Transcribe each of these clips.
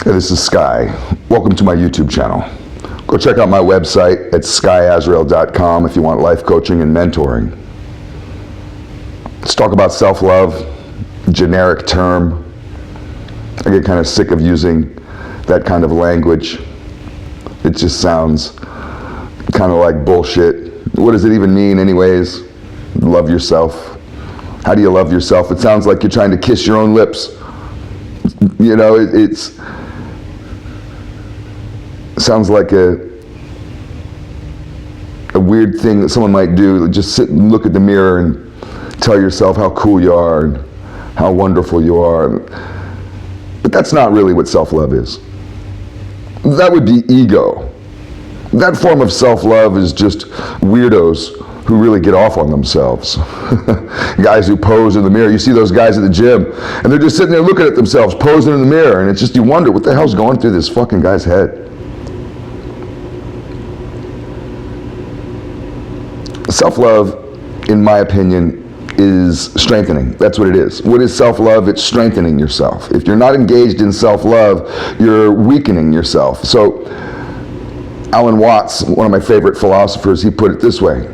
Hey, this is Sky. Welcome to my YouTube channel. Go check out my website at skyazrael.com if you want life coaching and mentoring. Let's talk about self-love, generic term. I get kind of sick of using that kind of language. It just sounds kind of like bullshit. What does it even mean anyways? Love yourself. How do you love yourself? It sounds like you're trying to kiss your own lips. You know, it sounds like a weird thing that someone might do. Just sit and look at the mirror and tell yourself how cool you are and how wonderful you are. But that's not really what self-love is. That would be ego. That form of self-love is just weirdos who really get off on themselves. Guys who pose in the mirror. You see those guys at the gym, and they're just sitting there looking at themselves, posing in the mirror, and it's just, you wonder, what the hell's going through this fucking guy's head? Self-love, in my opinion, is strengthening. That's what it is. What is self-love? It's strengthening yourself. If you're not engaged in self-love, you're weakening yourself. So, Alan Watts, one of my favorite philosophers, he put it this way.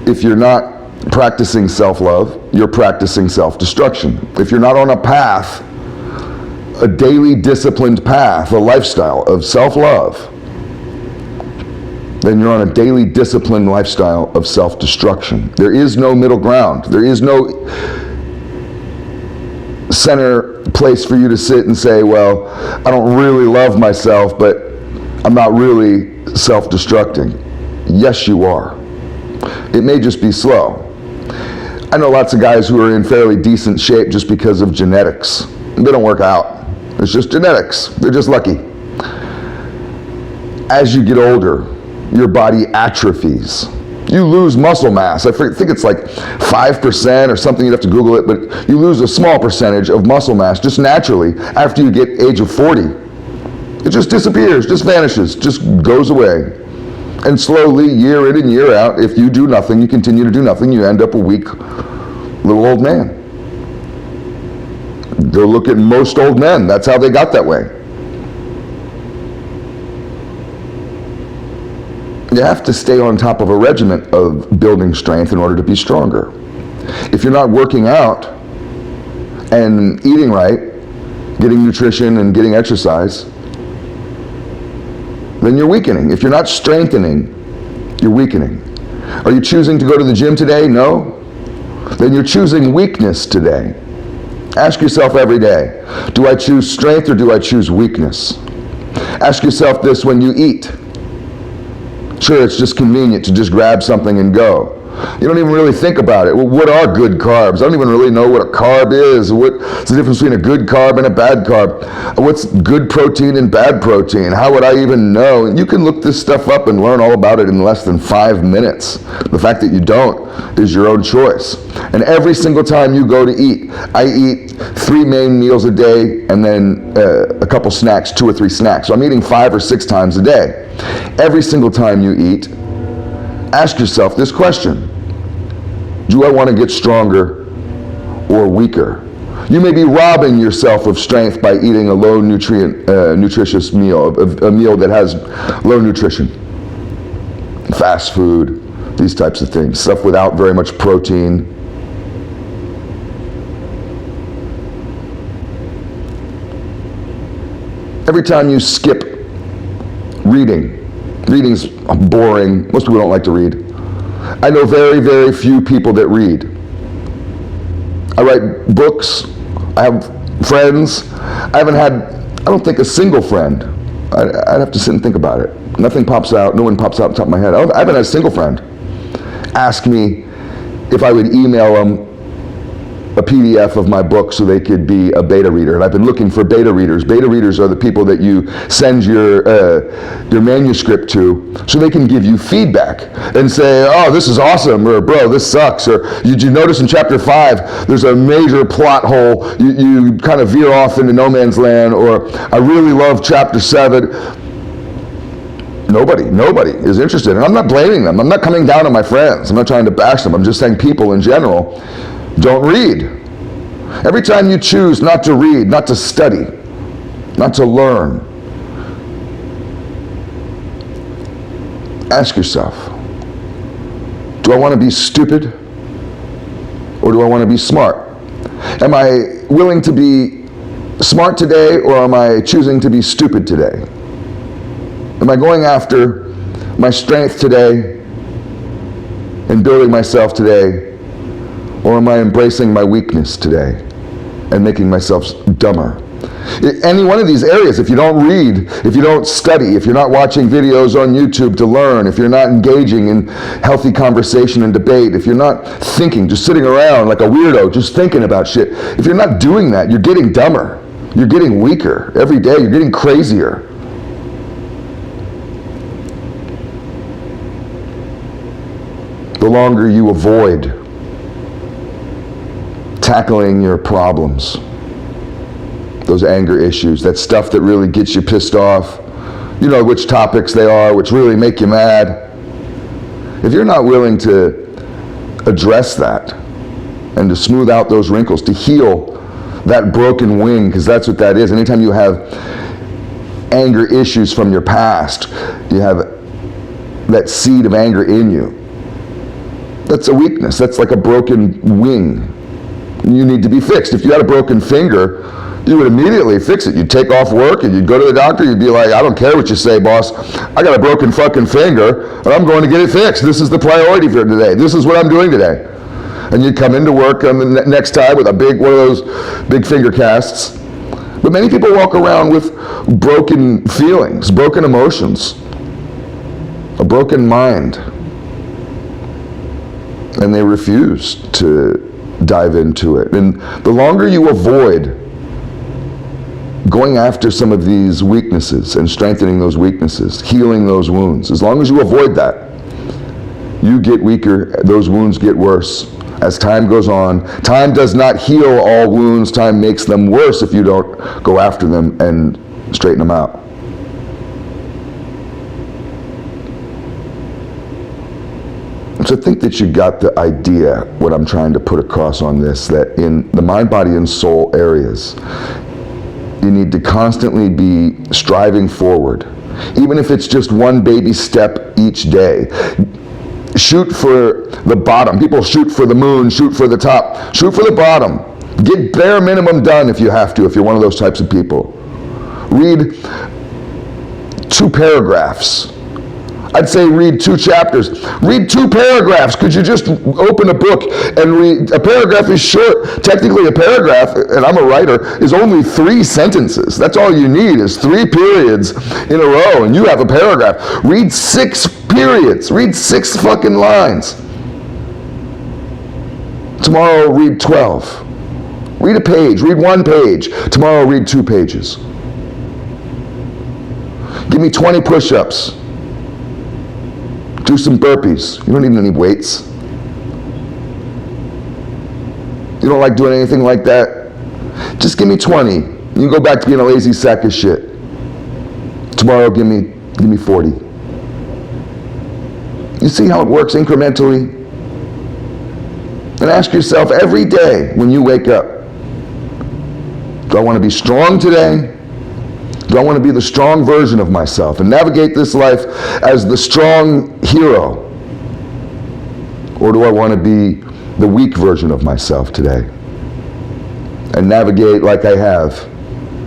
If you're not practicing self-love, you're practicing self-destruction. If you're not on a path, a daily disciplined path, a lifestyle of self-love, then you're on a daily disciplined lifestyle of self-destruction. There is no middle ground. There is no center place for you to sit and say, well, I don't really love myself, but I'm not really self-destructing. Yes, you are. It may just be slow. I know lots of guys who are in fairly decent shape just because of genetics. They don't work out. It's just genetics. They're just lucky. As you get older, your body atrophies. You lose muscle mass. I think it's like 5% or something. You'd have to Google it, but you lose a small percentage of muscle mass just naturally after you get age of 40. It just disappears, just vanishes, just goes away. And slowly, year in and year out, if you do nothing, you continue to do nothing, you end up a weak little old man. Go look at most old men. That's how they got that way. You have to stay on top of a regimen of building strength in order to be stronger. If you're not working out and eating right, getting nutrition and getting exercise, then you're weakening. If you're not strengthening, you're weakening. Are you choosing to go to the gym today? No. Then you're choosing weakness today. Ask yourself every day, do I choose strength or do I choose weakness? Ask yourself this when you eat. Sure, it's just convenient to just grab something and go. You don't even really think about it. Well, what are good carbs? I don't even really know what a carb is. What's the difference between a good carb and a bad carb? What's good protein and bad protein? How would I even know? And you can look this stuff up and learn all about it in less than 5 minutes. The fact that you don't is your own choice. And every single time you go to eat, I eat 3 main meals a day and then a couple snacks, 2 or 3 snacks. So I'm eating 5 or 6 times a day. Every single time you eat, ask yourself this question. Do I want to get stronger or weaker? You may be robbing yourself of strength by eating a low nutritious meal, a meal that has low nutrition. Fast food, these types of things, stuff without very much protein. Every time you skip reading's boring. Most people don't like to read. I know very, very few people that read. I write books. I have friends. I haven't had, I don't think, a single friend. I'd have to sit and think about it. Nothing pops out. No one pops out on top of my head. I haven't had a single friend ask me if I would email them a PDF of my book so they could be a beta reader. And I've been looking for beta readers. Beta readers are the people that you send your manuscript to so they can give you feedback and say, oh, this is awesome, or bro, this sucks, or did you notice in chapter 5 there's a major plot hole, you kind of veer off into no man's land, or I really love chapter 7. Nobody is interested. And I'm not blaming them. I'm not coming down on my friends. I'm not trying to bash them. I'm just saying people in general don't read. Every time you choose not to read, not to study, not to learn. Ask yourself, do I want to be stupid or do I want to be smart? Am I willing to be smart today or am I choosing to be stupid today? Am I going after my strength today and building myself today, or am I embracing my weakness today and making myself dumber? Any one of these areas, if you don't read, if you don't study, if you're not watching videos on YouTube to learn, if you're not engaging in healthy conversation and debate, if you're not thinking, just sitting around like a weirdo, just thinking about shit, if you're not doing that, you're getting dumber. You're getting weaker every day. You're getting crazier. The longer you avoid tackling your problems, those anger issues, that stuff that really gets you pissed off, you know which topics they are, which really make you mad. If you're not willing to address that and to smooth out those wrinkles, to heal that broken wing, because that's what that is. Anytime you have anger issues from your past, you have that seed of anger in you. That's a weakness. That's like a broken wing. You need to be fixed. If you had a broken finger, you would immediately fix it. You'd take off work and you'd go to the doctor. You'd be like, I don't care what you say, boss. I got a broken fucking finger and I'm going to get it fixed. This is the priority for today. This is what I'm doing today. And you'd come into work on the next time with a big one of those big finger casts. But many people walk around with broken feelings, broken emotions, a broken mind. And they refuse to dive into it. And the longer you avoid going after some of these weaknesses and strengthening those weaknesses, healing those wounds, as long as you avoid that, you get weaker, those wounds get worse as time goes on. Time does not heal all wounds. Time makes them worse if you don't go after them and straighten them out. So I think that you got the idea, what I'm trying to put across on this, that in the mind, body, and soul areas, you need to constantly be striving forward, even if it's just one baby step each day. Shoot for the bottom. People shoot for the moon, shoot for the top. Shoot for the bottom. Get bare minimum done if you have to, if you're one of those types of people. Read 2 paragraphs. I'd say read 2 chapters. Read 2 paragraphs. Could you just open a book and read? A paragraph is short. Technically, a paragraph, and I'm a writer, is only 3 sentences. That's all you need is 3 periods in a row, and you have a paragraph. Read 6 periods. Read 6 fucking lines. Tomorrow, read 12. Read a page. Read 1 page. Tomorrow, read 2 pages. Give me 20 push-ups. Do some burpees. You don't need any weights. You don't like doing anything like that? Just give me 20. You can go back to being a lazy sack of shit. Tomorrow, give me 40. You see how it works incrementally? And ask yourself every day when you wake up, do I want to be strong today? Do I want to be the strong version of myself and navigate this life as the strong hero? Or do I want to be the weak version of myself today and navigate like I have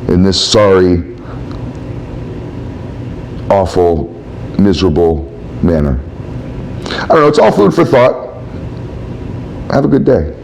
in this sorry, awful, miserable manner? I don't know, it's all food for thought. Have a good day.